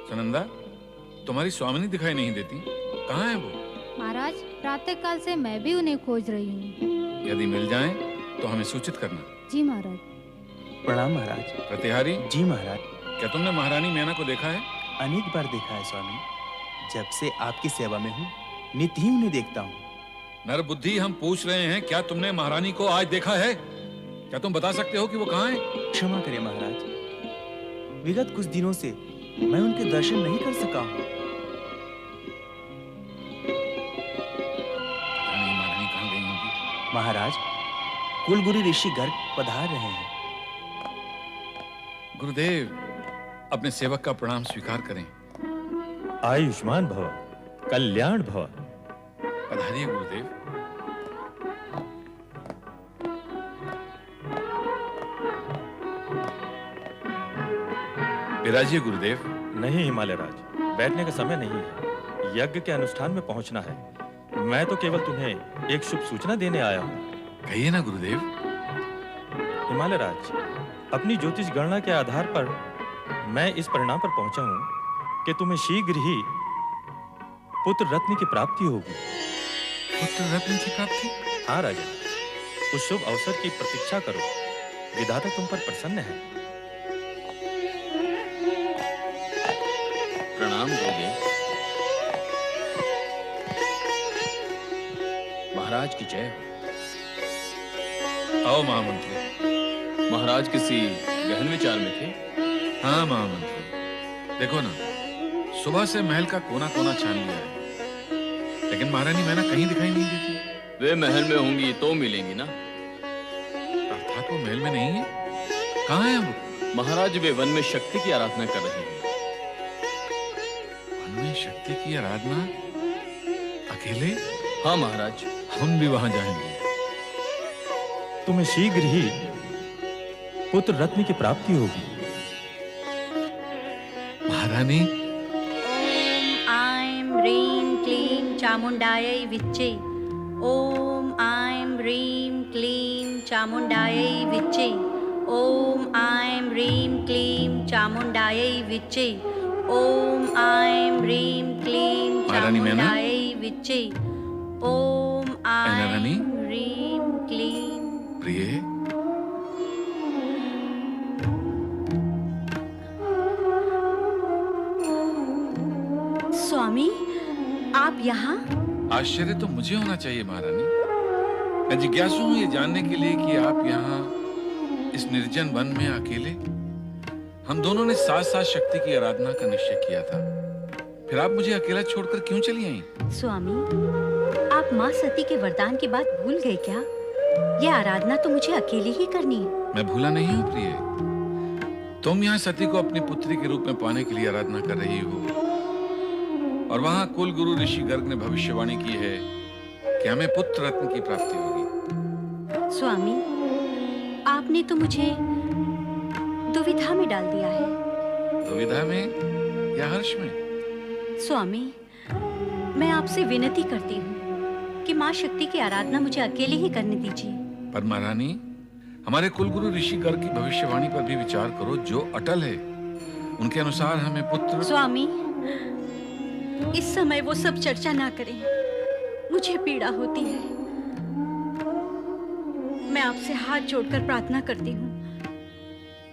सुनंदा, तुम्हारी स्वामिनी दिखाई नहीं देती, कहाँ है वो? महाराज, प्रातः काल से मैं भी उन्हें खोज रही हूँ। यदि मिल जाएं तो हमें सूचित करना। जी महाराज। प्रणाम महाराज। प्रतिहारी। जी महाराज। क्या तुमने महारानी मैना को देखा है? अनेक बार देखा है स्वामी, जब से आपकी सेवा में हूँ नित्य ही उन्हें देखता हूँ। नर बुद्धि, हम पूछ रहे हैं, क्या तुमने महारानी को आज देखा है? क्या तुम बता सकते हो कि वो कहाँ है? क्षमा करें महाराज, विगत कुछ दिनों से मैं उनके दर्शन नहीं कर सका हूँ। महारानी कहाँ गई होगी? महाराज, कुलगुरु ऋषि गर्ग पधार रहे हैं। गुरुदेव, अपने सेवक का प्रणाम स्वीकार करें। आयुष्मान भव, कल्याण भव। पधारिए गुरुदेव। विराजिए गुरुदेव। नहीं हिमालय राज, बैठने का समय नहीं है, यज्ञ के अनुष्ठान में पहुंचना है। मैं तो केवल तुम्हें एक शुभ सूचना देने आया हूँ। कहिए ना गुरुदेव। हिमालय राज, अपनी ज्योतिष गणना के आधार पर मैं इस परिणाम पर पहुंचा हूँ कि तुम्हें शीघ्र ही पुत्र रत्न की प्राप्ति होगी। पुत्र रत्न की प्राप्ति? हाँ राजा, उस शुभ अवसर की प्रतीक्षा करो, विधाता तुम पर प्रसन्न है। प्रणाम गुरुदेव। महाराज की जय हो। आओ महामंत्री। महाराज किसी गहन विचार में थे? हाँ महामंत्री, देखो ना, सुबह से महल का कोना कोना छान लिया है, लेकिन महारानी मैना कहीं दिखाई नहीं देती। वे महल में होंगी तो मिलेंगी ना। अर्थात वो महल में नहीं है? कहाँ है वो? महाराज, वे वन में शक्ति की आराधना कर रहे हैं। वन में शक्ति की आराधना? अकेले? हाँ महाराज। हम भी वहां जाएंगे। तुम्हें शीघ्र ही पुत्र रत्न की प्राप्ति होगी। महारानी। ओम आइं ह्रीं क्लीं चामुंडायै विच्चे। ओम आइं ह्रीं क्लीं चामुंडायै विच्चे। ओम आइं ह्रीं क्लीं चामुंडायै विच्चे। ओम आइं ह्रीं क्लीं चामुंडायै विच्चे। ओम आइं ह्रीं क्लीं। प्रिय, स्वामी, आप यहाँ? आश्चर्य तो मुझे होना चाहिए महारानी। मैं जिज्ञासु हूँ ये जानने के लिए कि आप यहाँ इस निर्जन वन में अकेले। हम दोनों ने साथ साथ शक्ति की आराधना का निश्चय किया था, फिर आप मुझे अकेला छोड़कर क्यों चली आई? स्वामी, आप माँ सती के वरदान की बात भूल गए क्या? यह आराधना तो मुझे अकेले ही करनी है। मैं भूला नहीं हूँ प्रिय। तुम यहाँ सती को अपनी पुत्री के रूप में पाने के लिए आराधना कर रही हो, और वहाँ कुल गुरु ऋषि गर्ग ने भविष्यवाणी की है कि हमें पुत्र रत्न की प्राप्ति होगी। स्वामी, आपने तो मुझे दुविधा में डाल दिया है। दुविधा में या हर्ष में? स्वामी, मैं आपसे विनती करती हूँ कि माँ शक्ति की आराधना मुझे अकेले ही करने दीजिए। पर महारानी, हमारे कुलगुरु ऋषि गर्ग की भविष्यवाणी पर भी विचार करो, जो अटल है। उनके अनुसार हमें पुत्र। स्वामी, इस समय वो सब चर्चा ना करें, मुझे पीड़ा होती है। मैं आपसे हाथ जोड़कर प्रार्थना करती हूँ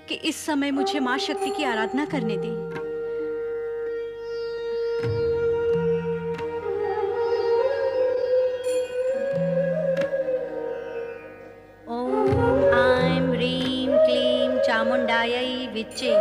कि इस समय मुझे माँ शक्ति की आराधना करने दें। ओम आइं ह्रीं क्लीं चामुंडायै विच्चे।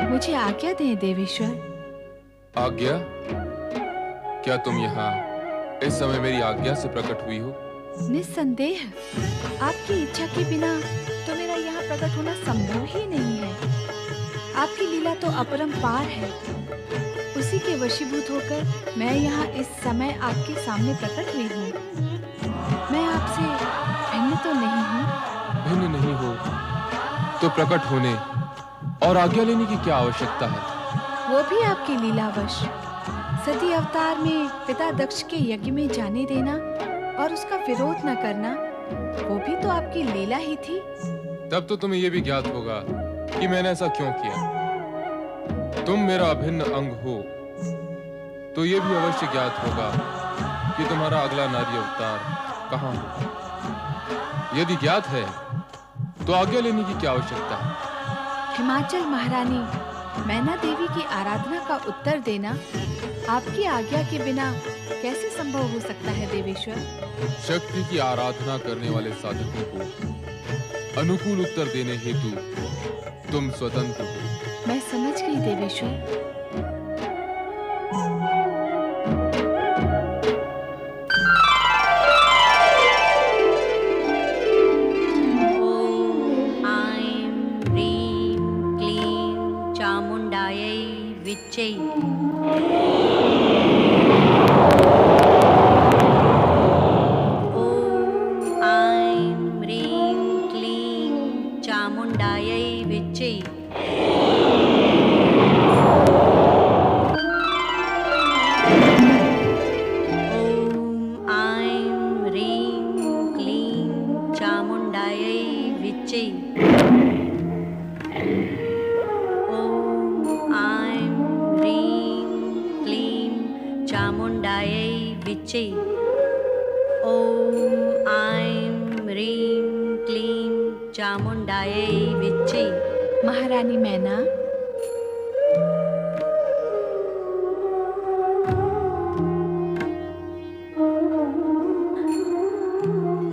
मुझे आज्ञा दें देवेश्वर। आज्ञा? क्या तुम यहाँ इस समय मेरी आज्ञा से प्रकट हुई हो? निस्संदेह, आपकी इच्छा के बिना तो मेरा यहाँ प्रकट होना संभव ही नहीं है। आपकी लीला तो अपरंपार है, उसी के वशीभूत होकर मैं यहाँ इस समय आपके सामने प्रकट हुई हूँ। मैं आपसे भिन्न तो नहीं हूँ? भिन्न नहीं हो तो प्रकट होने और आज्ञा लेने की क्या आवश्यकता है? वो भी आपकी लीलावश। सती अवतार में पिता दक्ष के यज्ञ में जाने देना और उसका विरोध न करना, वो भी तो आपकी लीला ही थी। तब तो तुम्हें यह भी ज्ञात होगा कि मैंने ऐसा क्यों किया। तुम मेरा अभिन्न अंग हो तो यह भी अवश्य ज्ञात होगा कि तुम्हारा अगला नारी अवतार कहाँ हो। यदि ज्ञात है तो आज्ञा लेने की क्या आवश्यकता है? हिमाचल महारानी मैना देवी की आराधना का उत्तर देना आपकी आज्ञा के बिना कैसे संभव हो सकता है देवेश्वर? शक्ति की आराधना करने वाले साधकों को अनुकूल उत्तर देने हेतु तुम स्वतंत्र हो। मैं समझ गई देवेश्वर। महारानी मैना,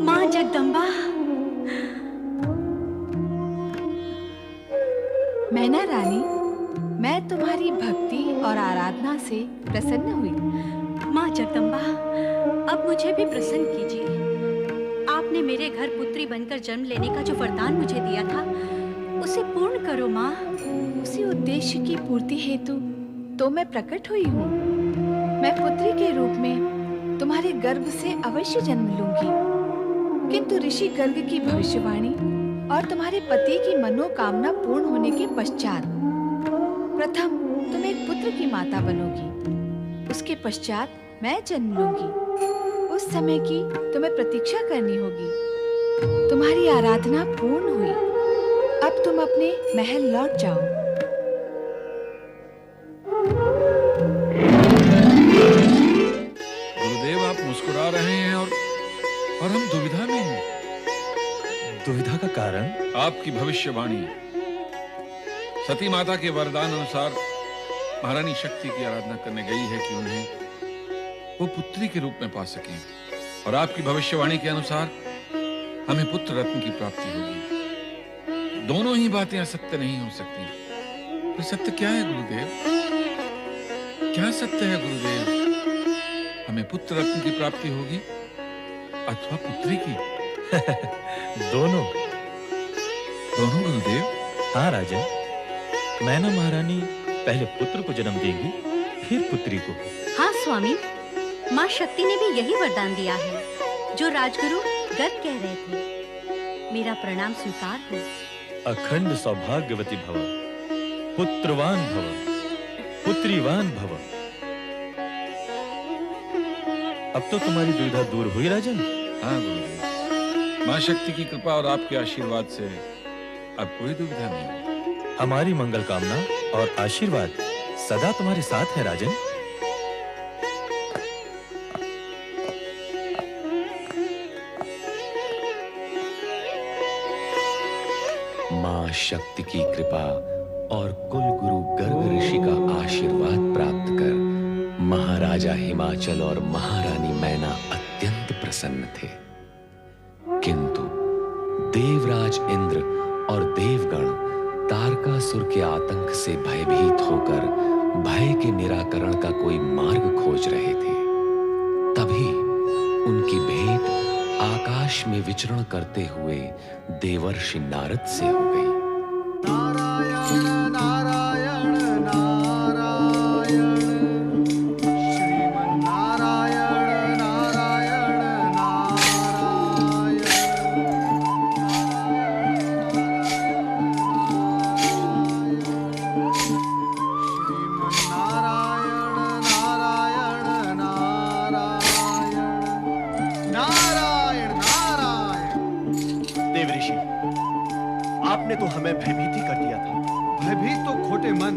माँ जगदम्बा। मैना रानी, मैं तुम्हारी भक्ति और आराधना से प्रसन्न हुई। माँ जगदम्बा, अब मुझे भी प्रसन्न कीजिए। आपने मेरे घर पुत्री बनकर जन्म लेने का जो वरदान मुझे दिया था, उसे पूर्ण करो माँ। उसी उद्देश्य की पूर्ति हेतु तो मैं प्रकट हुई हूँ। मैं पुत्री के रूप में तुम्हारे गर्भ से अवश्य जन्म लूंगी, किंतु ऋषि गर्ग की भविष्यवाणी और तुम्हारे पति की मनोकामना पूर्ण होने के पश्चात प्रथम तुम एक पुत्र की माता बनोगी, उसके पश्चात मैं जन्म लूंगी। उस समय की तुम्हें प्रतीक्षा करनी होगी। तुम्हारी आराधना पूर्ण हुई, अब तुम अपने महल लौट जाओ। गुरुदेव, आप मुस्कुरा रहे हैं और हम दुविधा में हैं। दुविधा का कारण? आपकी भविष्यवाणी। सती माता के वरदान अनुसार महारानी शक्ति की आराधना करने गई है कि उन्हें वो पुत्री के रूप में पा सकें, और आपकी भविष्यवाणी के अनुसार हमें पुत्र रत्न की प्राप्ति होगी। दोनों ही बातें असत्य नहीं हो सकती। तो सत्य क्या है गुरुदेव? क्या सत्य है गुरुदेव? हमें पुत्र रत्न की प्राप्ति होगी अथवा पुत्री की? दोनों। दोनों गुरुदेव? हाँ राजन, मैना महारानी पहले पुत्र को जन्म देंगी, फिर पुत्री को। हाँ स्वामी, माँ शक्ति ने भी यही वरदान दिया है जो राजगुरु गर्ग कह रहे थे। मेरा प्रणाम स्वीकार हो। अखंड सौभाग्यवती भव, पुत्रवान भव, पुत्रीवान भव। अब तो तुम्हारी दुविधा दूर हुई राजन? हाँ गुरुदेव, माँ शक्ति की कृपा और आपके आशीर्वाद से अब कोई दुविधा नहीं। हमारी मंगल कामना और आशीर्वाद सदा तुम्हारे साथ है राजन। मां शक्ति की कृपा और कुल गुरु गर्ग ऋषि का आशीर्वाद प्राप्त कर महाराजा हिमाचल और महारानी मैना अत्यंत प्रसन्न थे। किंतु देवराज इंद्र और देवगण तारकासुर के आतंक से भयभीत होकर भय के निराकरण का कोई मार्ग खोज रहे थे। तभी उनकी भेंट आकाश में विचरण करते हुए देवर्षि नारद से हो गई। नारायण नारायण नारायण, श्रीमन नारायण नारायण नारायण। भयभीत ही कर दिया था। भयभीत तो खोटे मन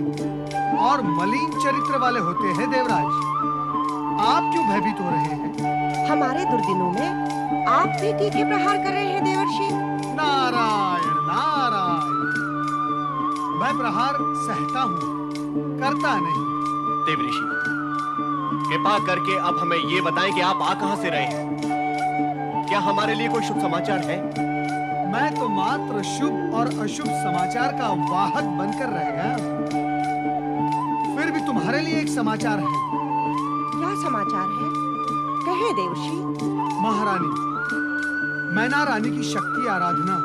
और मलिन चरित्र वाले होते हैं देवराज। आप क्यों भयभीत हो रहे हैं? हमारे दुर्दिनों में आप भी तीखे प्रहार कर रहे हैं देवर्षि। नारायण नारायण, मैं प्रहार सहता हूँ, करता नहीं। देवऋषि, कृपा करके अब हमें ये बताएं कि आप आ कहां से रहे हैं? क्या हमारे लिए कोई शुभ समाचार है? मैं तो मात्र शुभ और अशुभ समाचार का वाहक बनकर रह गया। फिर भी तुम्हारे लिए एक समाचार है। क्या समाचार है? कहे देवर्षि। महारानी, मैना रानी की शक्ति आराधना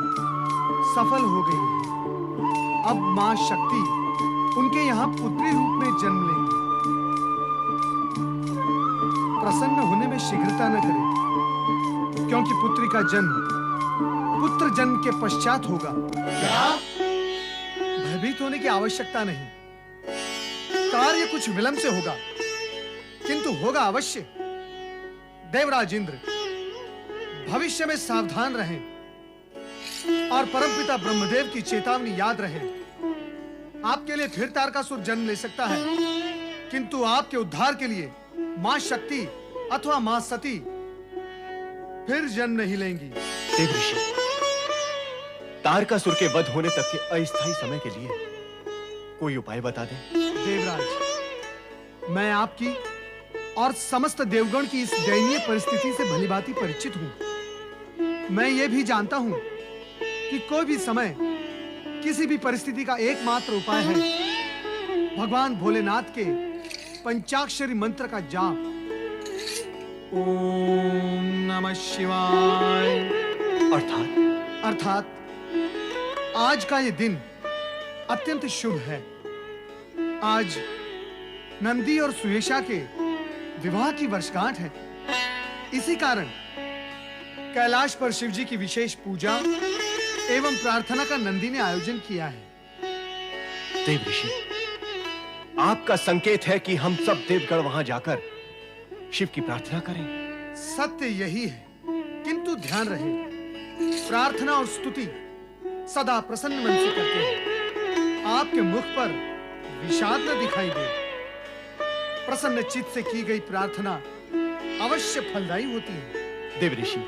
सफल हो गई है। अब मां शक्ति उनके यहाँ पुत्री रूप में जन्म लेंगी। प्रसन्न होने में शीघ्रता न करें, क्योंकि पुत्री का जन्म पुत्र जन्म के पश्चात होगा। क्या? भयभीत होने की आवश्यकता नहीं। कार्य कुछ विलंब से होगा, किंतु होगा अवश्य। देवराज इंद्र, भविष्य में सावधान रहें और परमपिता ब्रह्मदेव की चेतावनी याद रहे। आपके लिए फिर तारकासुर जन्म ले सकता है, किंतु आपके उद्धार के लिए मां शक्ति अथवा मां सती फिर जन्म नहीं लेंगी। देवऋषि, तारकासुर के वध होने तक के अस्थायी समय के लिए कोई उपाय बता दें। देवराज, मैं आपकी और समस्त देवगण की इस दयनीय परिस्थिति से भलीभांति परिचित हूं। मैं ये भी जानता हूं कि कोई भी समय, किसी भी परिस्थिति का एकमात्र उपाय है भगवान भोलेनाथ के पंचाक्षरी मंत्र का जाप। ओम नमः शिवाय। अर्थात आज का ये दिन अत्यंत शुभ है। आज नंदी और सुयेशा के विवाह की वर्षगांठ है। इसी कारण कैलाश पर शिव जी की विशेष पूजा एवं प्रार्थना का नंदी ने आयोजन किया है। देवऋषि, आपका संकेत है कि हम सब देवगण वहां जाकर शिव की प्रार्थना करें। सत्य यही है, किंतु ध्यान रहे, प्रार्थना और स्तुति सदा प्रसन्न मन से करते हैं। आपके मुख पर विषाद न दिखाई दे। प्रसन्न चित्त से की गई प्रार्थना अवश्य फलदायी होती है। देवऋषि,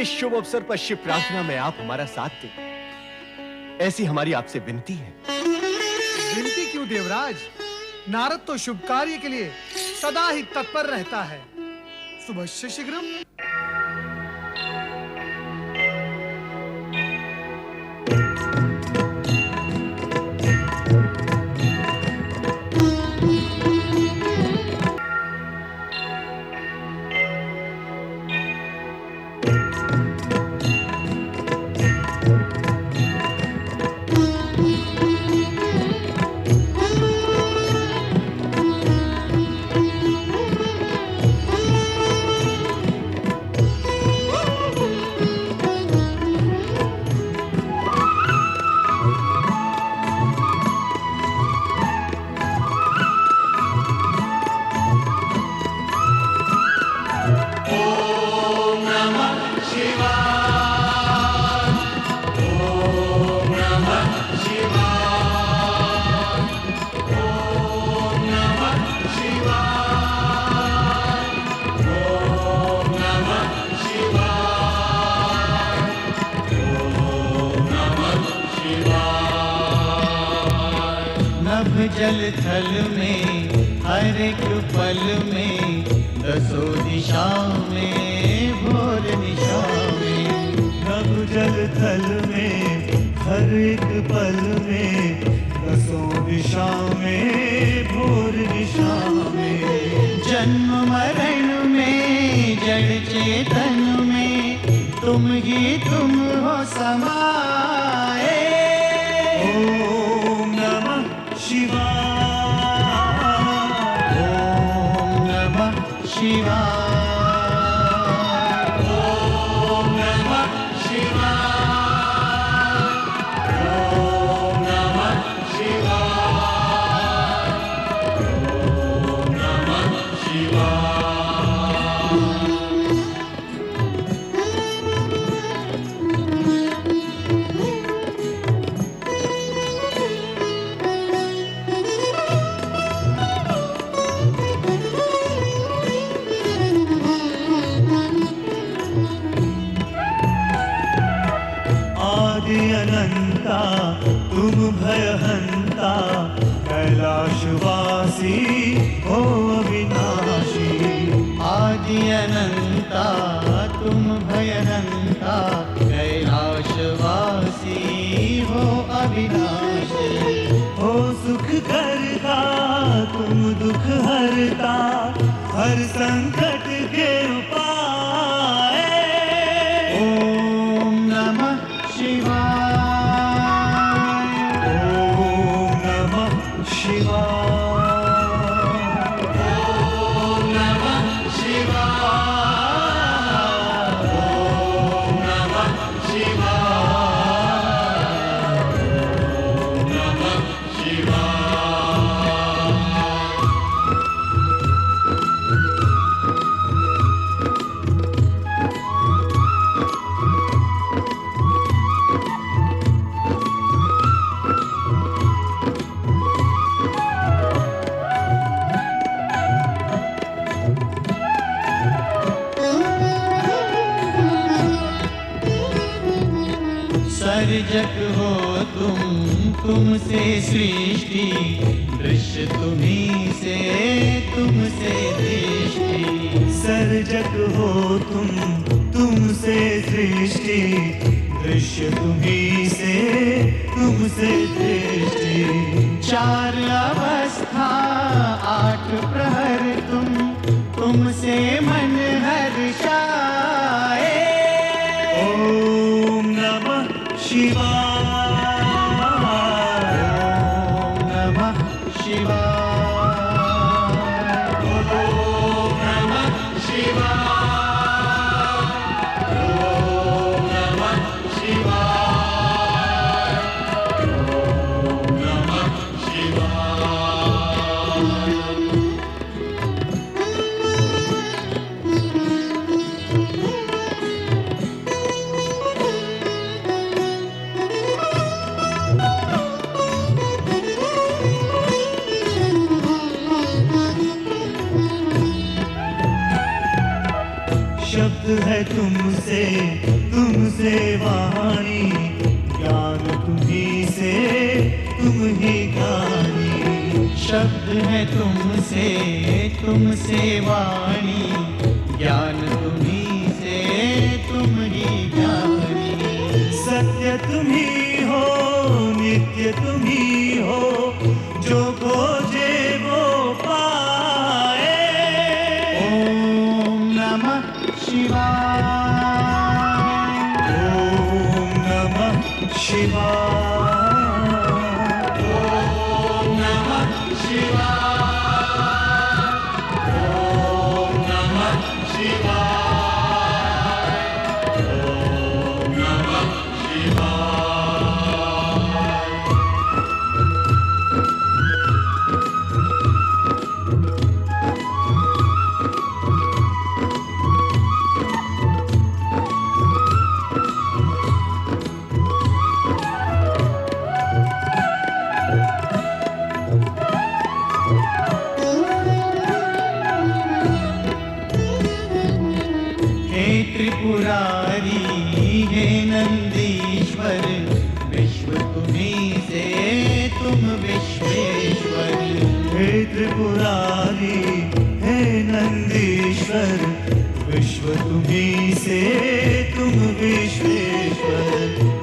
इस शुभ अवसर पर शिव प्रार्थना में आप हमारा साथ दें, ऐसी हमारी आपसे विनती है। विनती क्यों देवराज? नारद तो शुभ कार्य के लिए सदा ही तत्पर रहता है। शुभस्य शीघ्रम। जल थल में हर एक पल में दसों दिशाओं में भोर निशा में। नभ जल थल में हर एक पल में दसों दिशाओं में भोर निशा में। जन्म मरण में जड़ चेतन में तुम ही तुम हो समाए। ओम नमः शिवाय, ओम नमः शिवाय, ओम नमः शिवाय, ओम नमः शिवाय, ओम नमः शिवाय। हर संकट के उपाय। ओम नमः शिवाय, ओम नमः शिवाय, ओम नमः शिवाय, ओम नमः शिवाय, ओम नमः शिवाय। सर्जक हो तुमसे सृष्टि, दृश्य तुम्हीं से तुमसे दृष्टि। सर्जक हो तुमसे सृष्टि, दृश्य तुम्हीं से तुमसे दृष्टि। चार अवस्था आठ प्रहर तुमसे मन हर्षाए। ओम नमः शिवाय, ओम नमः शिवाय, ओम नमः शिवाय, ओम नमः शिवाय, ओम नमः शब्द है तुमसे वाणी, ज्ञान तुम्हीं से तुम ही ज्ञानी। शब्द है तुमसे वाणी, ज्ञान तुम्हीं से तुम ही ज्ञानी। सत्य तुम्हीं हो, नित्य तुम्हीं हो, जो खोजे वो पाए। ओम नमः शिवाय, ओम नमः शिवाय, ओम नमः शिवाय, ओम नमः शिवाय, ओम नमः त्रिपुरारी हे नंदीश्वर, विश्व तुम्हीं से तुम विश्वेश्वर। हे त्रिपुरारी हे नंदीश्वर, विश्व तुम्हीं से तुम विश्वेश्वर।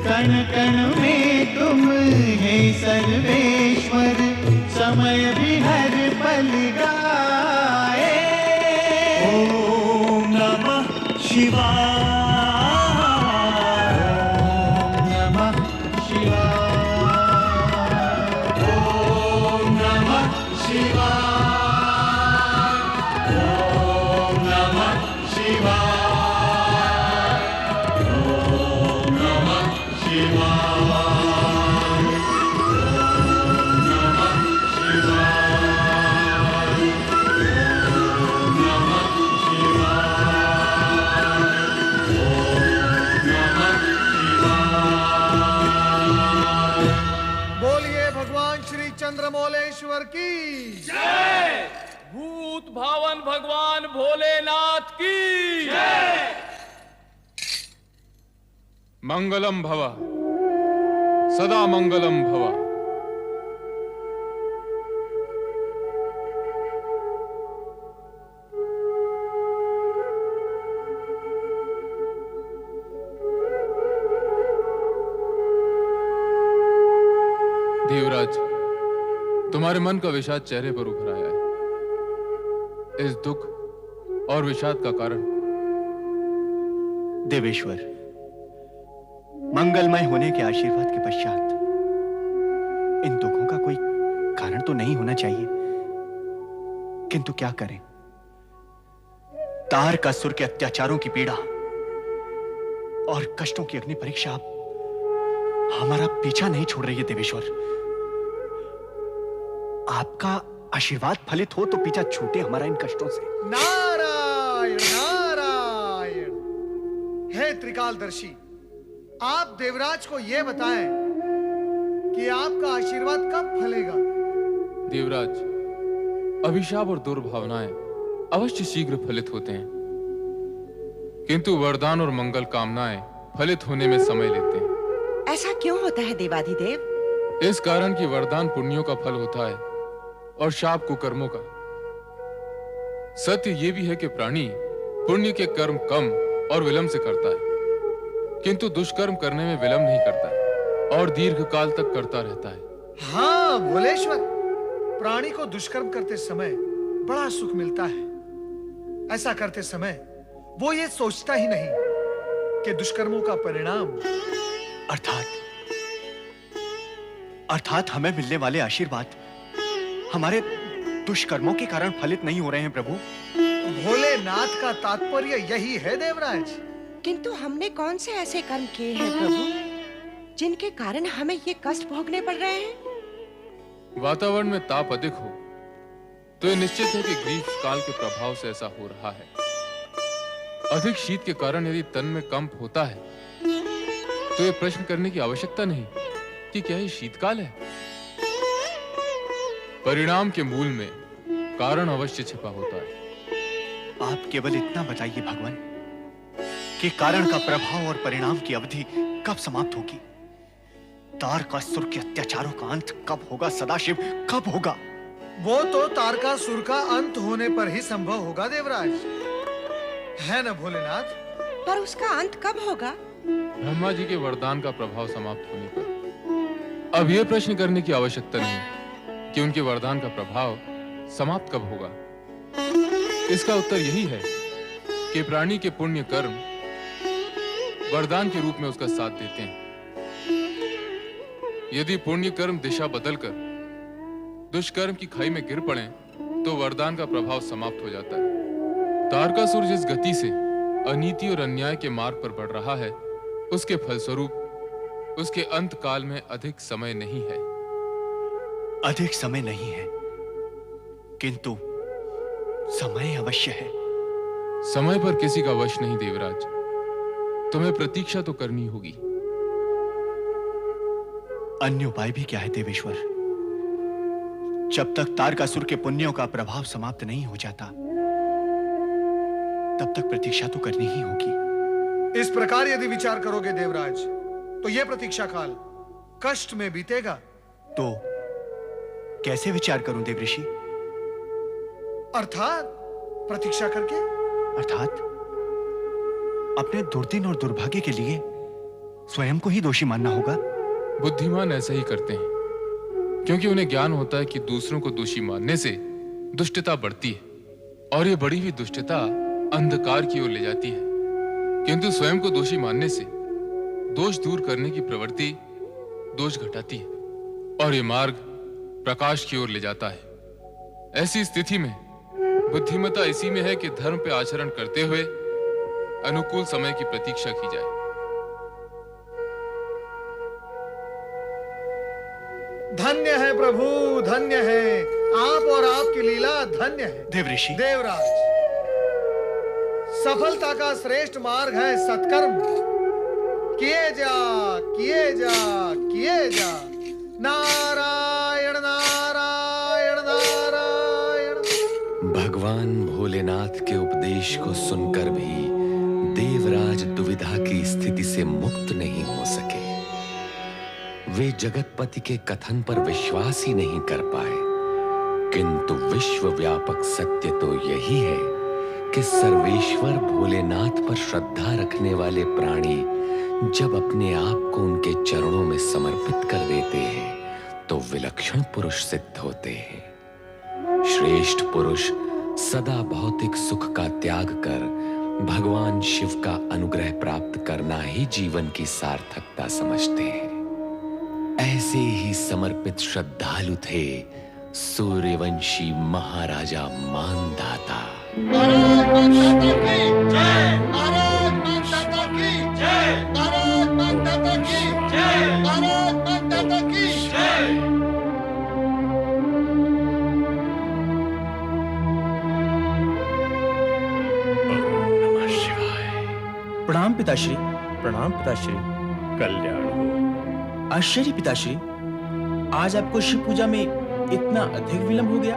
कण कण में तुम हे सर्वेश्वर, समय भी हर पल गाए। ओम नमः शिवाय, ओम नमः शिवाय, ओम नमः शिवाय, ओम नमः शिवाय, ओम नमः शिवाय, ओम नमः शिवाय, ओम नमः बोलिए भगवान श्री चंद्रमौलेश्वर की जय। भूत भावन भगवान भोलेनाथ की जय। मंगलम भव, सदा मंगलम भव। देवराज, तुम्हारे मन का विषाद चेहरे पर उभर आया है। इस दुख और विषाद का कारण। देवेश्वर, मंगलमय होने के आशीर्वाद के पश्चात इन दुखों का कोई कारण तो नहीं होना चाहिए, किंतु क्या करें? तारकासुर के अत्याचारों की पीड़ा और कष्टों की अग्नि परीक्षा हमारा पीछा नहीं छोड़ रही है देवेश्वर। आपका आशीर्वाद फलित हो तो पीछा छूटे हमारा इन कष्टों से। नारायण नारायण। हे त्रिकालदर्शी, आप देवराज को यह बताएं कि आपका आशीर्वाद कब फलेगा। देवराज, अभिशाप और दुर्भावनाएं अवश्य शीघ्र फलित होते हैं, किंतु वरदान और मंगल कामनाएं फलित होने में समय लेते हैं। ऐसा क्यों होता है देवाधिदेव? इस कारण कि वरदान पुण्यों का फल होता है और शाप कुकर्मों का। सत्य ये भी है कि प्राणी पुण्य के कर्म कम और विलंब से करता है, किंतु दुष्कर्म करने में विलंब नहीं करता और दीर्घ काल तक करता रहता है। हाँ भोलेश्वर, प्राणी को दुष्कर्म करते समय बड़ा सुख मिलता है। ऐसा करते समय वो ये सोचता ही नहीं कि दुष्कर्मों का परिणाम अर्थात हमें मिलने वाले आशीर्वाद हमारे दुष्कर्मों के कारण फलित नहीं हो रहे हैं प्रभु। भोलेनाथ का तात्पर्य यही है देवराज। किंतु हमने कौन से ऐसे कर्म किए हैं प्रभु जिनके कारण हमें ये कष्ट भोगने पड़ रहे हैं? वातावरण में ताप अधिक हो तो यह निश्चित है कि ग्रीष्म काल के प्रभाव से ऐसा हो रहा है। अधिक शीत के कारण यदि तन में कंप होता है तो यह प्रश्न करने की आवश्यकता नहीं कि क्या यह शीतकाल है। परिणाम के मूल में कारण अवश्य छिपा होता है। आप केवल इतना बताइए भगवान कि कारण का प्रभाव और परिणाम की अवधि कब समाप्त होगी? तारकासुर के अत्याचारों का अंत कब होगा? सदाशिव कब होगा? वो तो तारकासुर का अंत होने पर ही संभव होगा देवराज, है न भोलेनाथ? पर उसका अंत कब होगा? ब्रह्मा जी के वरदान का प्रभाव समाप्त होने पर। अब यह प्रश्न करने की आवश्यकता नहीं कि उनके वरदान का प्रभाव समाप्त कब होगा। इसका उत्तर यही है कि प्राणी के पुण्य कर्म वरदान के रूप में उसका साथ देते हैं। यदि पुण्य कर्म दिशा बदलकर दुष्कर्म की खाई में गिर पड़े तो वरदान का प्रभाव समाप्त हो जाता है। तारकासुर जिस गति से अनीति और अन्याय के मार्ग पर बढ़ रहा है, उसके फलस्वरूप उसके अंत काल में अधिक समय नहीं है। अधिक समय नहीं है, किंतु समय अवश्य है। समय पर किसी का वश नहीं देवराज, तुम्हें प्रतीक्षा तो करनी होगी। अन्य उपाय भी क्या है देवेश्वर? जब तक तारकासुर के पुण्यों का प्रभाव समाप्त नहीं हो जाता तब तक प्रतीक्षा तो करनी ही होगी। इस प्रकार यदि विचार करोगे देवराज तो यह प्रतीक्षा काल कष्ट में बीतेगा। तो कैसे विचार करूं देवऋषि? अर्थात प्रतीक्षा करके। अर्थात अपने दुर्दिन और दुर्भाग्य के लिए स्वयं को ही दोषी मानना होगा। बुद्धिमान ऐसा ही करते हैं, क्योंकि उन्हें ज्ञान होता है कि दूसरों को दोषी मानने से दुष्टता बढ़ती है और ये बढ़ी हुई दुष्टता अंधकार की ओर ले जाती है, किंतु स्वयं को दोषी मानने से दोष दूर करने की प्रवृत्ति दोष घटाती है और ये मार्ग प्रकाश की ओर ले जाता है। ऐसी स्थिति में बुद्धिमत्ता इसी में है कि धर्म पे आचरण करते हुए अनुकूल समय की प्रतीक्षा की जाए। धन्य है प्रभु, धन्य है आप और आपकी लीला धन्य है। देवऋषि, देवराज, सफलता का श्रेष्ठ मार्ग है सत्कर्म। किए जा किए जा किए जा। नारायण नारायण नारायण। भगवान भोलेनाथ के उपदेश को सुनकर भी देवराज दुविधा की स्थिति से मुक्त नहीं हो सके। वे जगतपति के कथन पर विश्वास ही नहीं कर पाए, किंतु विश्व व्यापक सत्य तो यही है कि सर्वेश्वर भोलेनाथ पर श्रद्धा रखने वाले प्राणी जब अपने आप को उनके चरणों में समर्पित कर देते हैं तो विलक्षण पुरुष सिद्ध होते हैं। श्रेष्ठ पुरुष सदा भौतिक सुख का त्याग कर भगवान शिव का अनुग्रह प्राप्त करना ही जीवन की सार्थकता समझते हैं। ऐसे ही समर्पित श्रद्धालु थे सूर्यवंशी महाराजा मानधाता। प्रणाम पिताश्री। प्रणाम पिताश्री। कल्याण हो। आश्चर्य पिताश्री, आज आपको शिव पूजा में इतना अधिक विलंब हो गया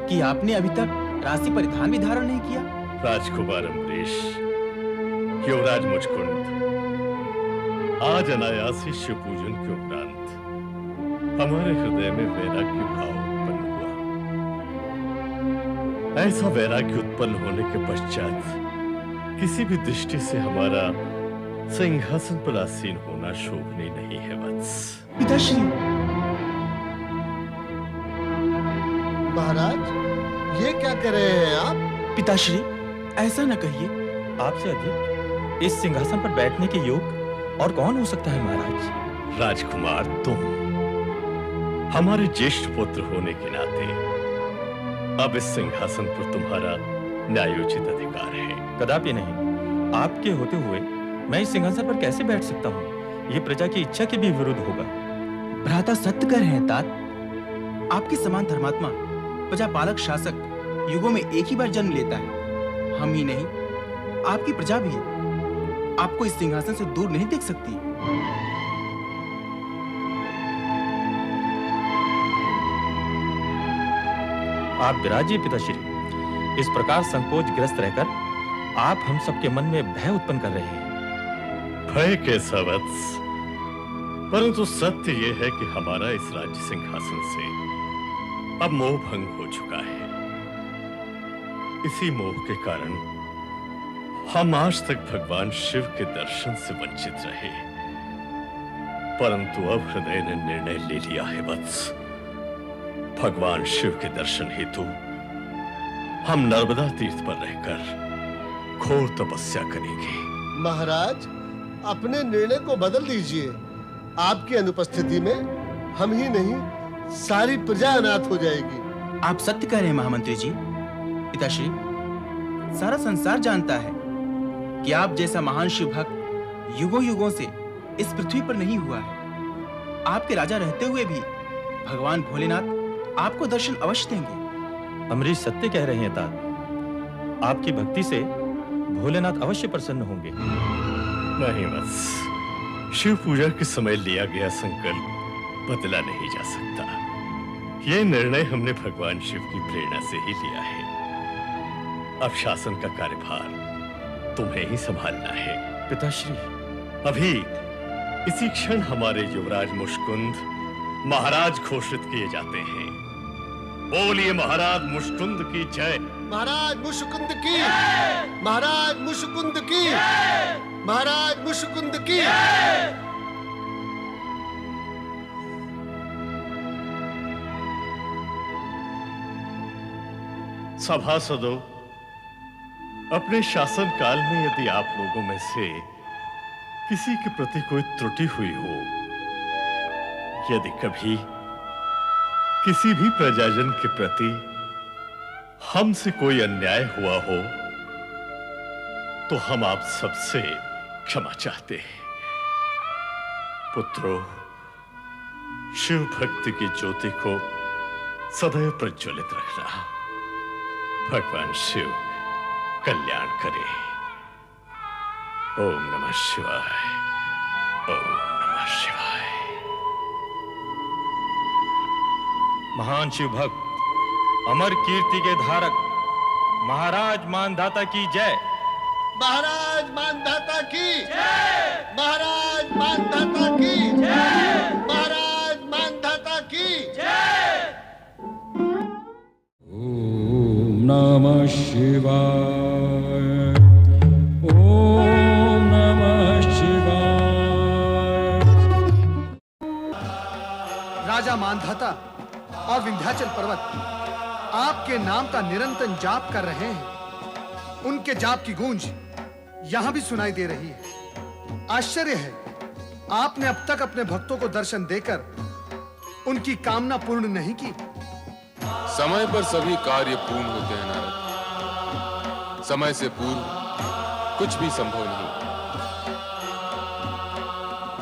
कि आपने अभी तक राशि परिधान भी धारण नहीं किया। राजकुमार अम्बरीश, युवराज मुचकुंद, आज अनायास ही शिव पूजन के उपरांत हमारे हृदय में वैराग्य भाव उत्पन्न हुआ। ऐसा वैराग्य उत्पन्न होने के पश्चात किसी भी दृष्टि से हमारा सिंहासन पर आसीन होना शोभनीय नहीं है वत्स। पिताश्री। महाराज, ये क्या कर रहे हैं आप? पिताश्री, ऐसा न कहिए। आपसे अधिक इस सिंहासन पर बैठने के योग और कौन हो सकता है महाराज? राजकुमार, तुम हमारे ज्येष्ठ पुत्र होने के नाते अब इस सिंहासन पर तुम्हारा न्यायोचित अधिकार है। कदापि नहीं। आपके होते हुए मैं इस सिंहासन पर कैसे बैठ सकता हूँ? ये प्रजा की इच्छा के भी विरुद्ध होगा। भ्राता सत्य कह रहे हैं तात। आपके समान धर्मात्मा प्रजा पालक शासक युगों में एक ही बार जन्म लेता है। हम ही नहीं, आपकी प्रजा भी आपको इस सिंहासन से दूर नहीं देख सकती। आप विराजिए पिताश्री। इस प्रकार संकोच ग्रस्त रहकर आप हम सबके मन में भय उत्पन्न कर रहे हैं। भय कैसा वत्स? परंतु सत्य यह है कि हमारा इस राज्य सिंहासन से अब मोह भंग हो चुका है। इसी मोह के कारण हम आज तक भगवान शिव के दर्शन से वंचित रहे। परंतु अब हृदय ने निर्णय ले लिया है वत्स। भगवान शिव के दर्शन हेतु हम नर्मदा तीर्थ पर रहकर घोर तपस्या करेंगे। महाराज, अपने निर्णय को बदल दीजिए। आपकी अनुपस्थिति में हम ही नहीं, सारी प्रजा अनाथ हो जाएगी। आप सत्य कह रहे हैं महामंत्री जी। पिताश्री, सारा संसार जानता है कि आप जैसा महान शिव भक्त युगों युगों से इस पृथ्वी पर नहीं हुआ है। आपके राजा रहते हुए भी भगवान भोलेनाथ आपको दर्शन अवश्य देंगे। अमरीश सत्य कह रहे हैं तात। आपकी भक्ति से भोलेनाथ अवश्य प्रसन्न होंगे। नहीं बस, शिव पूजा के समय लिया गया संकल्प बदला नहीं जा सकता। यह निर्णय हमने भगवान शिव की प्रेरणा से ही लिया है। अब शासन का कार्यभार तुम्हें ही संभालना है। पिताश्री, अभी इसी क्षण हमारे युवराज मुचकुंद महाराज घोषित किए जाते हैं। बोलिए महाराज मुचकुंद की जय। महाराज मुचकुंद की, महाराज मुचकुंद की, महाराज मुचकुंद की। सभासदों, अपने शासन काल में यदि आप लोगों में से किसी के प्रति कोई त्रुटि हुई हो, यदि कभी किसी भी प्रजाजन के प्रति हमसे कोई अन्याय हुआ हो, तो हम आप सबसे क्षमा चाहते हैं। पुत्रों, शिव भक्ति की ज्योति को सदैव प्रज्वलित रखना। भगवान शिव कल्याण करे। ओम नमः शिवाय। ओम नमः शिवाय। महान शिव भक्त, अमर कीर्ति के धारक महाराज मानधाता की जय। महाराज मानधाता की जय। महाराज मानधाता की जय। महाराज मानधाता की जय। ओम नमः शिवाय। ओम नमः शिवाय। राजा मानधाता और विंध्याचल पर्वत आपके नाम का निरंतर जाप कर रहे हैं, उनके जाप की गूंज यहां भी सुनाई दे रही है। आश्चर्य है, आपने अब तक अपने भक्तों को दर्शन देकर उनकी कामना पूर्ण नहीं की। समय पर सभी कार्य पूर्ण होते हैं नारद। समय से पूर्व कुछ भी संभव नहीं।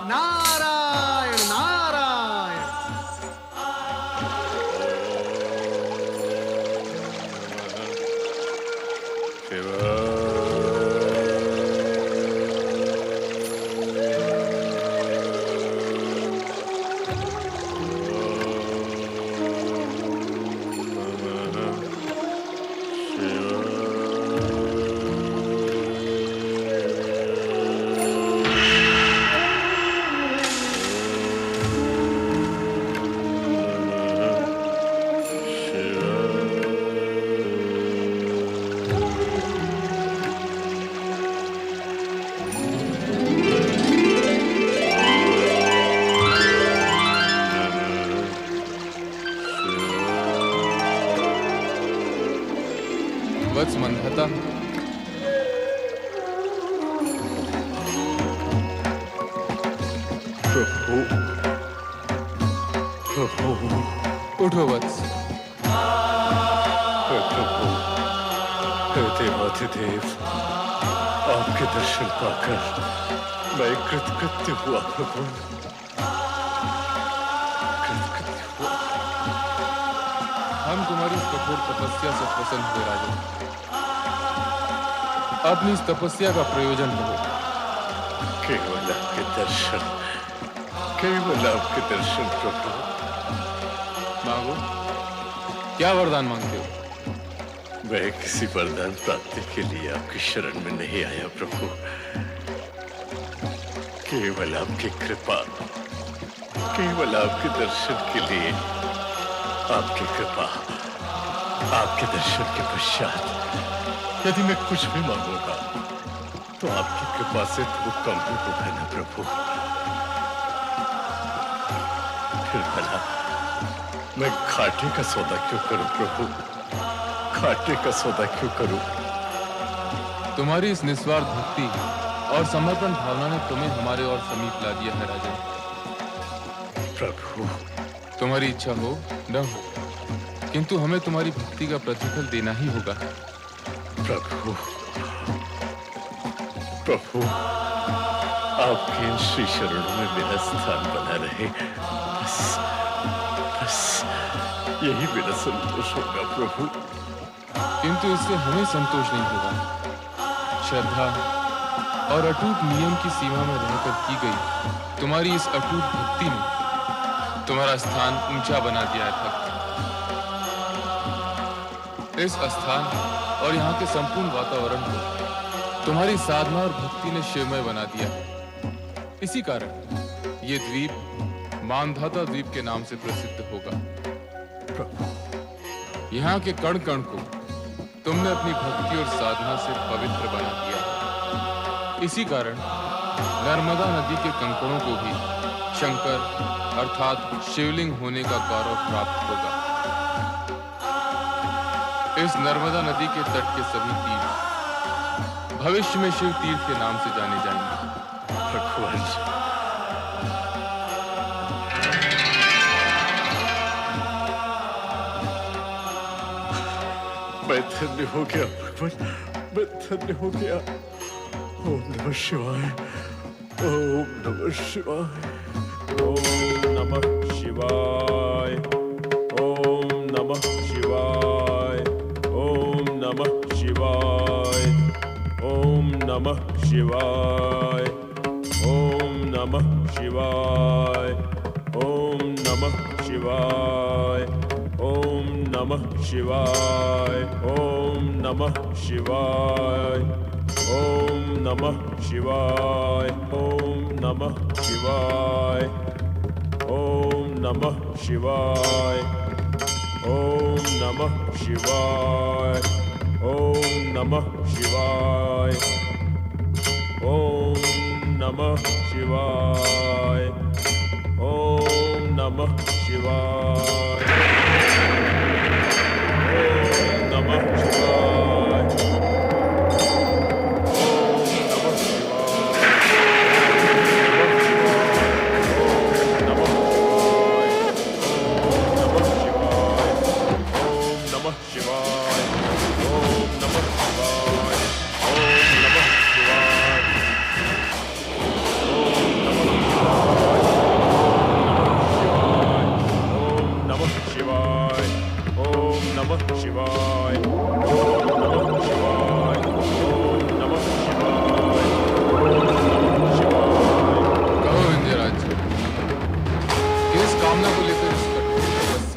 नारायण नारायण। वत्स मंधाता, प्रभु, प्रभु, उठो वत्स। प्रभु, हे देवाधिदेव, आपके दर्शन पाकर मैं कृतकृत्य हुआ प्रभु। कृतकृत्य हुआ। हम तुम्हारी इस कठोर तपस्या से प्रसन्न हुए राजन। अपनी इस तपस्या का प्रयोजन लो। केवल आपके दर्शन, केवल आपके दर्शन प्रभु। मांगो, क्या वरदान मांगते हो? मैं किसी वरदान प्राप्ति के लिए आपकी शरण में नहीं आया प्रभु। केवल आपकी कृपा, केवल आपके दर्शन के लिए, आपकी कृपा, आपके दर्शन के पश्चात यदि मैं कुछ भी मांगूंगा तो आपकी कृपा से तो कम ही होगा ना प्रभु। फिर भला मैं घाटे का सौदा क्यों करूं प्रभु? घाटे का सौदा क्यों करूं? तुम्हारी इस निस्वार्थ भक्ति और समर्पण भावना ने तुम्हें हमारे और समीप ला दिया है राजन। प्रभु, तुम्हारी इच्छा हो न हो, किंतु हमें तुम्हारी भक्ति का प्रतिफल देना ही होगा। प्रभु, प्रभु, आपके इन श्री चरणों में मेरा स्थान बना रहे, बस बस यही मेरा संतोष होगा प्रभु। किंतु इससे हमें संतोष नहीं होगा। श्रद्धा और अटूट नियम की सीमा में रहकर की गई तुम्हारी इस अटूट भक्ति ने तुम्हारा स्थान ऊंचा बना दिया है भक्त। इस स्थान और यहाँ के संपूर्ण वातावरण को तुम्हारी साधना और भक्ति ने शिवमय बना दिया है। इसी कारण ये द्वीप मानधाता द्वीप के नाम से प्रसिद्ध होगा। यहाँ के कण कण को तुमने अपनी भक्ति और साधना से पवित्र बना दिया। इसी कारण नर्मदा नदी के कंकड़ों को भी शंकर अर्थात शिवलिंग होने का गौरव प्राप्त होगा। इस नर्मदा नदी के तट के सभी तीर्थ भविष्य में शिव तीर्थ के नाम से जाने जाएंगे। भगवान, मैं धन्य हो गया भगवान, मैं धन्य हो गया। ओम नमः शिवाय, ओम नमः शिवाय, ओम नमः शिवाय, ओम नमः शिवाय, ओम नमः शिवाय, ओम नमः शिवाय, ओम नमः शिवाय, ओम नमः शिवाय, ओम नमः शिवाय, ओम नमः शिवाय, ओम नमः शिवाय, ओम नमः शिवाय, ओम नमः शिवाय, ओम नमः शिवाय, ओम नमः शिवाय, ओम नमः शिवाय, ओम नमः शिवाय, ओम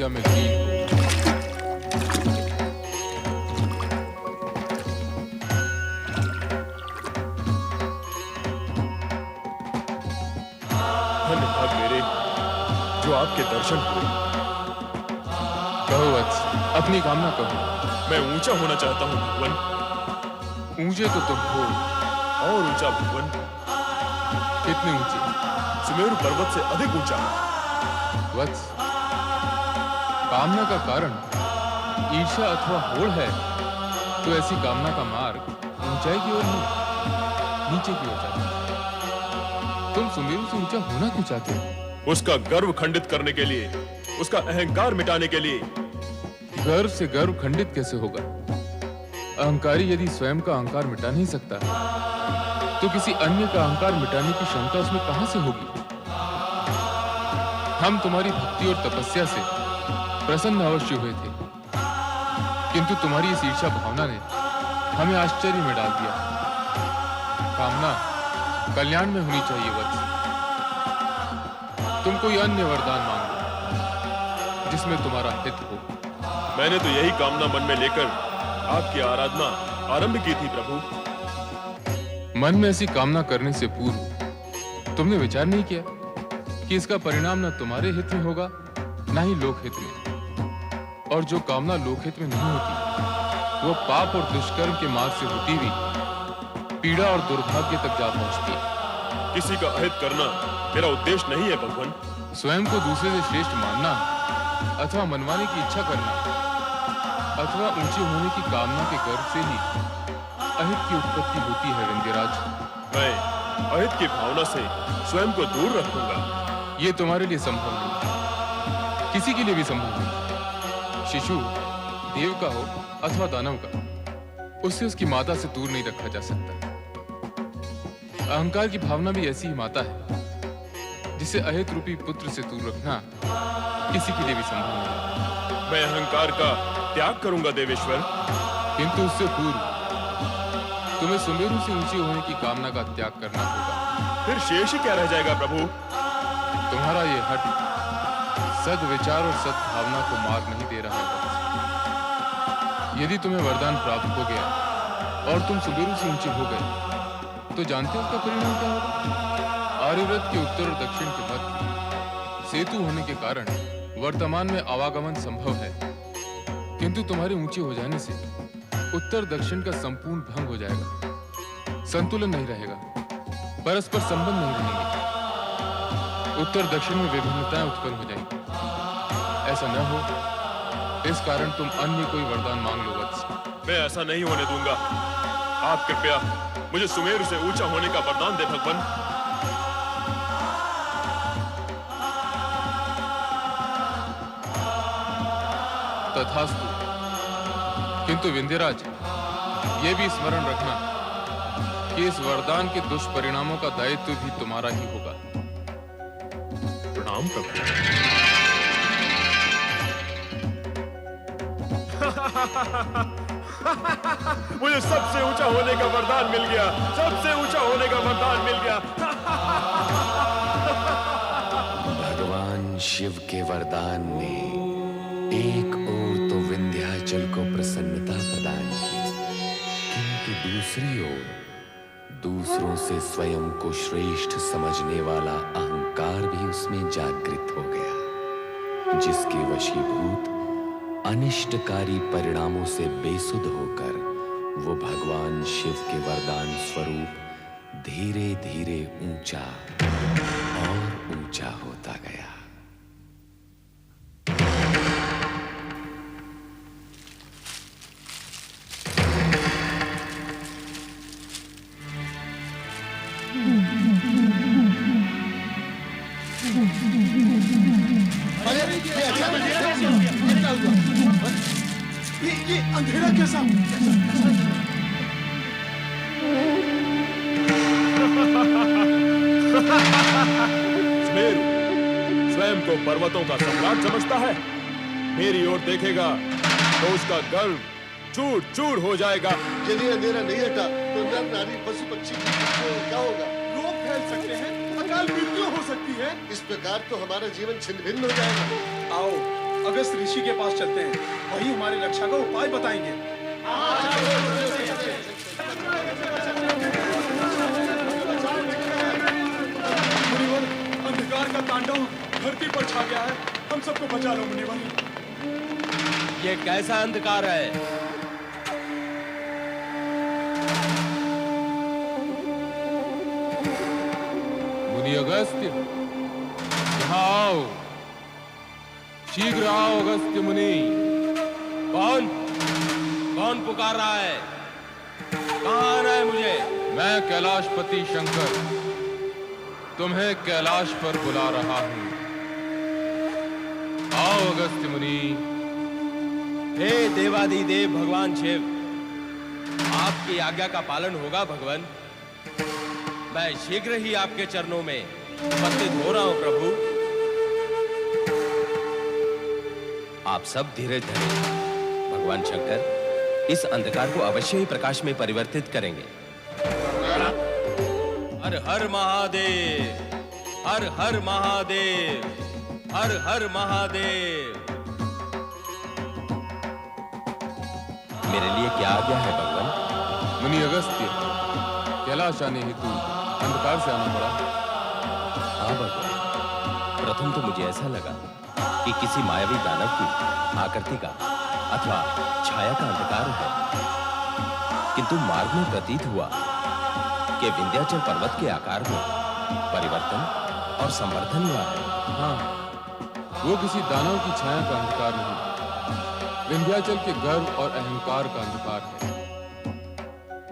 पूजा में ठीक हो। धन्यवाद मेरे जो आपके दर्शन हुए। कहो वत्स, अपनी कामना कहो। मैं ऊंचा होना चाहता हूँ भगवान। ऊंचे तो तुम हो। और ऊंचा भगवान। कितने ऊंचे? सुमेरु पर्वत से अधिक ऊंचा। वत्स, कामना का कारण ईर्ष्या अथवा होड़ है तो ऐसी कामना का मार्ग ऊंचाई की ओर नहीं, नीचे की ओर जाता है। तुम सुमेरु से ऊंचा होना क्यों चाहते हो? उसका गर्व खंडित करने के लिए, उसका अहंकार मिटाने के लिए। गर्व से गर्व खंडित कैसे होगा? अहंकारी यदि स्वयं का अहंकार मिटा नहीं सकता तो किसी अन्य का अहंकार मिटाने की क्षमता उसमें कहां से होगी? हम तुम्हारी भक्ति और तपस्या से प्रसन्न अवश्य हुए थे, किंतु तुम्हारी इस ईर्ष्या भावना ने हमें आश्चर्य में डाल दिया। कामना कल्याण में होनी चाहिए वत्स। तुम कोई अन्य वरदान मांगो जिसमें तुम्हारा हित हो। मैंने तो यही कामना मन में लेकर आपकी आराधना आरंभ की थी प्रभु। मन में ऐसी कामना करने से पूर्व तुमने विचार नहीं किया कि इसका परिणाम न तुम्हारे हित में होगा न ही लोकहित में। और जो कामना लोकहित में नहीं होती वो पाप और दुष्कर्म के मार्ग से होती हुई पीड़ा और दुर्भाग्य तक जा पहुंचती है। किसी का अहित करना मेरा उद्देश्य नहीं है भगवान। स्वयं को दूसरे से श्रेष्ठ मानना अथवा मनवाने की इच्छा करना अथवा ऊंचे होने की कामना के गर्व से ही अहित की उत्पत्ति होती है विंध्यराज। मैं अहित की भावना से स्वयं को दूर रखूंगा। ये तुम्हारे लिए संभव नहीं, किसी के लिए भी संभव नहीं। शिशु देव का हो अथवा दानव का, उससे उसकी माता से दूर नहीं रखा जा सकता। अहंकार की भावना भी ऐसी ही माता है जिसे अहित रूपी पुत्र से दूर रखना किसी के लिए भी संभव नहीं। मैं अहंकार का त्याग करूंगा देवेश्वर, किंतु उससे पूर्व तुम्हें सुमेरु से ऊंचे होने की कामना का त्याग करना होगा। फिर शेष ही क्या रह जाएगा प्रभु? तुम्हारा ये हट सद्विचार और सद्भावना को मार्ग नहीं दे रहा है। यदि तुम्हें वरदान प्राप्त हो गया और तुम सुमेरु से ऊंचे हो गए तो जानते हो उसका परिणाम क्या होगा? आर्यव्रत के उत्तर और दक्षिण के मध्य सेतु होने के कारण वर्तमान में आवागमन संभव है, किंतु तुम्हारे ऊंचे हो जाने से उत्तर दक्षिण का संपूर्ण भंग हो जाएगा। संतुलन नहीं रहेगा, परस्पर संबंध नहीं रहेंगे, उत्तर दक्षिण में विभिन्नताएं उत्पन्न हो जाएंगी। ऐसा न हो, इस कारण तुम अन्य कोई वरदान मांग लो वत्स। मैं ऐसा नहीं होने दूंगा। आप कृपया मुझे सुमेरु से ऊंचा होने का वरदान दे भगवान। तथास्तु। किंतु विंध्यराज, ये भी स्मरण रखना कि इस वरदान के दुष्परिणामों का दायित्व भी तुम्हारा ही होगा। प्रणाम प्रभु। मुझे सबसे ऊंचा होने का वरदान मिल गया, सबसे ऊंचा होने का वरदान मिल गया। भगवान शिव के वरदान ने एक ओर तो विंध्याचल को प्रसन्नता प्रदान की, किंतु दूसरी ओर दूसरों से स्वयं को श्रेष्ठ समझने वाला अहंकार भी उसमें जागृत हो गया, जिसके वशीभूत अनिष्टकारी परिणामों से बेसुध होकर वो भगवान शिव के वरदान स्वरूप धीरे धीरे ऊंचा और ऊंचा होता गया। ये अंधेरा कैसा? सुमेरु स्वयं को पर्वतों का सम्राट समझता है। मेरी ओर देखेगा तो उसका गर्व चूर चूर हो जाएगा। यदि अंधेरा नहीं हटा तो नर नारी पशु पक्षी क्या होगा? रोग फैल सकते हैं, अकाल मृत्यु हो सकती है। इस प्रकार तो हमारा जीवन छिन्न भिन्न हो जाएगा। आओ, अगस्त ऋषि के पास चलते हैं, वही हमारी रक्षा का उपाय बताएंगे। मुनिवर, अंधकार का तांडव धरती पर छा गया है, हम सबको बचा लो मुनिवर। ये कैसा अंधकार है? मुनि अगस्त्य, यहाँ आओ, शीघ्र आओ अगस्त्य मुनि। कौन पुकार रहा है? कहाँ आना है मुझे? मैं कैलाशपति शंकर तुम्हें कैलाश पर बुला रहा हूं। आओ अगस्त्य मुनि। हे देवाधिदेव भगवान शिव, आपकी आज्ञा का पालन होगा भगवान। मैं शीघ्र ही आपके चरणों में उपस्थित हो रहा हूं प्रभु। आप सब धीरज धरें। भगवान शंकर इस अंधकार को अवश्य ही प्रकाश में परिवर्तित करेंगे। हर हर महादेव, हर हर महादेव, हर हर महादेव। मेरे लिए क्या आज्ञा है भगवान? मुनि अगस्त्य, कैलाश आने हेतु अंधकार से आना पड़ा। हाँ भगवान, प्रथम तो मुझे ऐसा लगा कि किसी मायावी दानव की आकृति का अथवा छाया का अंधकार है, किंतु मार्ग में प्रतीत हुआ कि विंध्याचल पर्वत के आकार में परिवर्तन और संवर्धन हुआ है। हाँ, वो किसी दानव की छाया का अंधकार नहीं, विंध्याचल के गर्व और अहंकार का अंधकार है।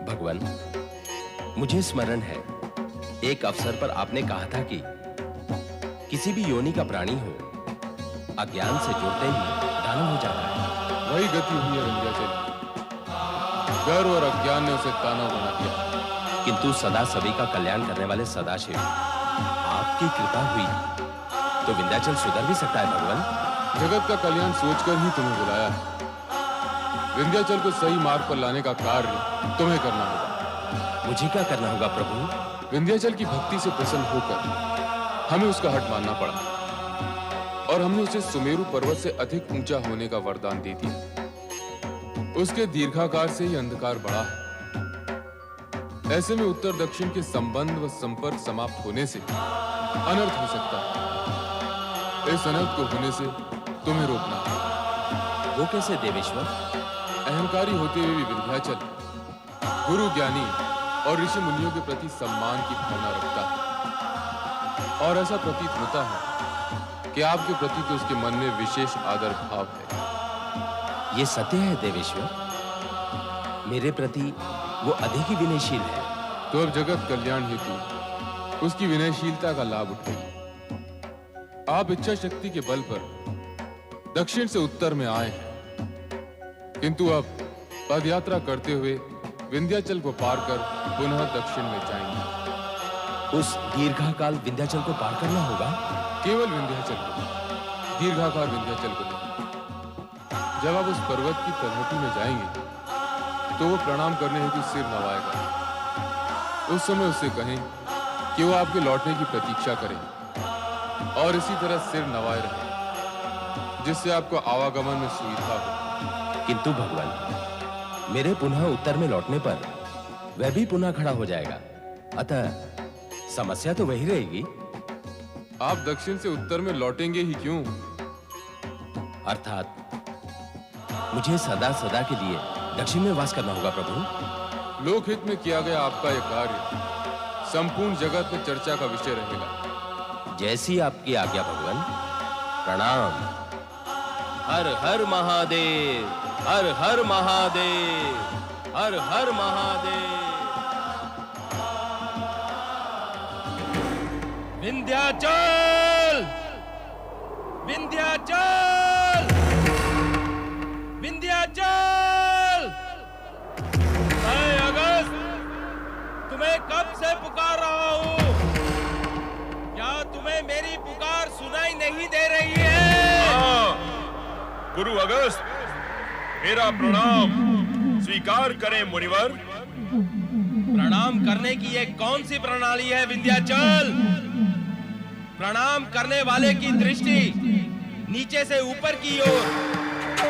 भगवान, मुझे स्मरण है एक अवसर पर आपने कहा था कि किसी भी योनि का प्राणी हो, अज्ञान से जुड़ते ही दानव हो जाता है। वही गति हुई है विंध्याचल की। गर्व और अज्ञान ने उसे दानव बना दिया। किंतु सदा सभी का कल्याण करने वाले सदाशिव, आपकी कृपा हुई तो विंध्याचल सुधर भी सकता है भगवान। जगत का कल्याण सोचकर ही तुम्हें बुलाया है। विंध्याचल को सही मार्ग पर लाने का कार्य तुम्हें करना होगा। मुझे क्या करना होगा प्रभु? विंध्याचल की भक्ति से प्रसन्न होकर हमें उसका हट मानना पड़ा और हमने उसे सुमेरु पर्वत से अधिक ऊंचा होने का वरदान दे दिया। उसके दीर्घाकार से ही अंधकार बढ़ा है। ऐसे में उत्तर दक्षिण के संबंध व संपर्क समाप्त होने से अनर्थ हो सकता है। इस अनर्थ को होने से तुम्हें रोकना है। वो कैसे देवेश्वर? अहंकारी होते हुए भी विंध्याचल गुरु, ज्ञानी और ऋषि मुनियों के प्रति सम्मान की भावना रखता है, और ऐसा प्रतीत होता है कि आपके प्रति तो उसके मन में विशेष आदर भाव है। ये सत्य है देवेश्वर। मेरे प्रति वो अधिक ही विनयशील है। तो अब जगत कल्याण हेतु उसकी विनयशीलता का लाभ उठाइए। आप इच्छा शक्ति के बल पर दक्षिण से उत्तर में आए हैं, किंतु अब पदयात्रा करते हुए विंध्याचल को पार कर पुनः दक्षिण में जाएंगे। उस दीर्घाकाल विंध्याचल को पार करना होगा? केवल विंध्याचल को, दीर्घाकार विंध्याचल को नहीं। जब आप उस पर्वत की तलहटी में जाएंगे तो वो प्रणाम करने हेतु सिर नवाएगा। उस समय उससे कहें कि वो आपके लौटने की प्रतीक्षा करें और इसी तरह सिर नवाए रहे, जिससे आपको आवागमन में सुविधा हो। किंतु भगवान, मेरे पुनः उत्तर में लौटने पर वह भी पुनः खड़ा हो जाएगा, अतः समस्या तो वही रहेगी। आप दक्षिण से उत्तर में लौटेंगे ही क्यों? अर्थात मुझे सदा सदा के लिए दक्षिण में वास करना होगा प्रभु। लोकहित में किया गया आपका यह कार्य संपूर्ण जगत में चर्चा का विषय रहेगा। जैसी आपकी आज्ञा भगवान। प्रणाम। हर हर महादेव, हर हर महादेव, हर हर महादेव। विंध्याचल, विंध्याचल, विंध्याचल। मैं अगस्त तुम्हें कब से पुकार रहा हूं, क्या तुम्हें मेरी पुकार सुनाई नहीं दे रही है? हाँ, गुरु अगस्त, मेरा प्रणाम स्वीकार करें मुनिवर। प्रणाम करने की ये कौन सी प्रणाली है विंध्याचल? प्रणाम करने वाले की दृष्टि नीचे से ऊपर की ओर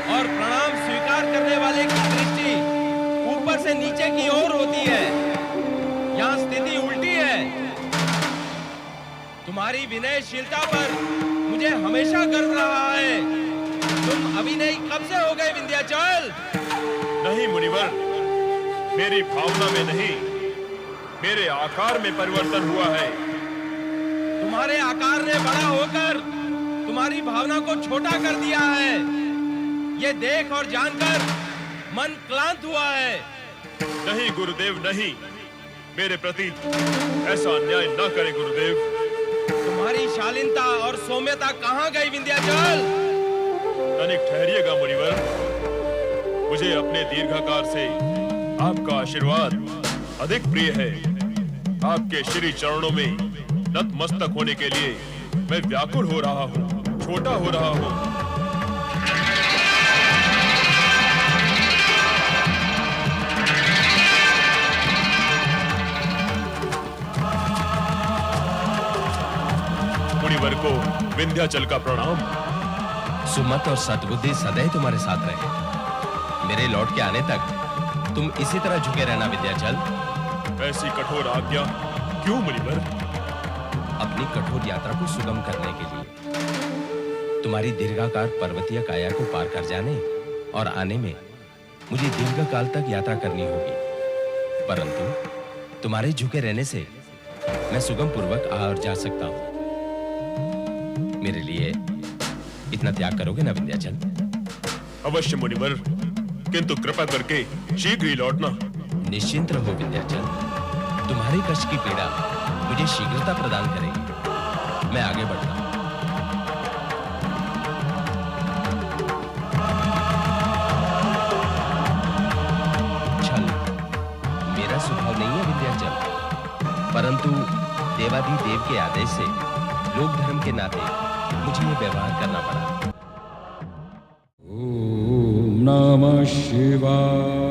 और प्रणाम स्वीकार करने वाले की दृष्टि ऊपर से नीचे की ओर होती है। यहाँ स्थिति उल्टी है। तुम्हारी विनयशीलता पर मुझे हमेशा गर्व रहा है। तुम अभिनय कब से हो गए विंध्याचल? नहीं मुनिवर, मेरी भावना में नहीं, मेरे आकार में परिवर्तन हुआ है। तुम्हारे आकार ने बड़ा होकर तुम्हारी भावना को छोटा कर दिया है। ये देख और जानकर मन क्लांत हुआ है। नहीं गुरुदेव नहीं, मेरे प्रति ऐसा अन्याय न करे गुरुदेव। तुम्हारी शालीनता और सौम्यता कहाँ गई विंध्याचल? तनिक ठहरिएगा मुनिवर, मुझे अपने दीर्घाकार से आपका आशीर्वाद अधिक प्रिय है। आपके श्री चरणों में नतमस्तक होने के लिए मैं व्याकुल हो रहा हूँ, छोटा हो रहा हूँ। मुनिवर को विंध्याचल का प्रणाम। सुमत और सद्बुद्धि सदैव तुम्हारे साथ रहे। मेरे लौट के आने तक तुम इसी तरह झुके रहना विंध्याचल। ऐसी कठोर आज्ञा क्यों मुनिवर? अपनी कठोर यात्रा को सुगम करने के लिए। तुम्हारी दीर्घाकार पर्वतीय काया को पार कर जाने और आने में मुझे दीर्घकाल तक यात्रा करनी होगी, परंतु तुम्हारे झुके रहने से मैं सुगम पूर्वक आ और जा सकता हूँ। मेरे लिए इतना त्याग करोगे ना विंध्याचल? अवश्य मुनिवर, किंतु कृपा करके शीघ्र ही लौटना। निश्चिंत रहो विंध्याचल, तुम्हारे कष्ट की पीड़ा मुझे शीघ्रता प्रदान करेगी। मैं आगे बढ़ता हूं। छल मेरा स्वभाव नहीं है विंध्याचल, परंतु देवाधिदेव के आदेश से लोक धर्म के नाते मुझे ये व्यवहार करना पड़ा। ओम नमः शिवाय।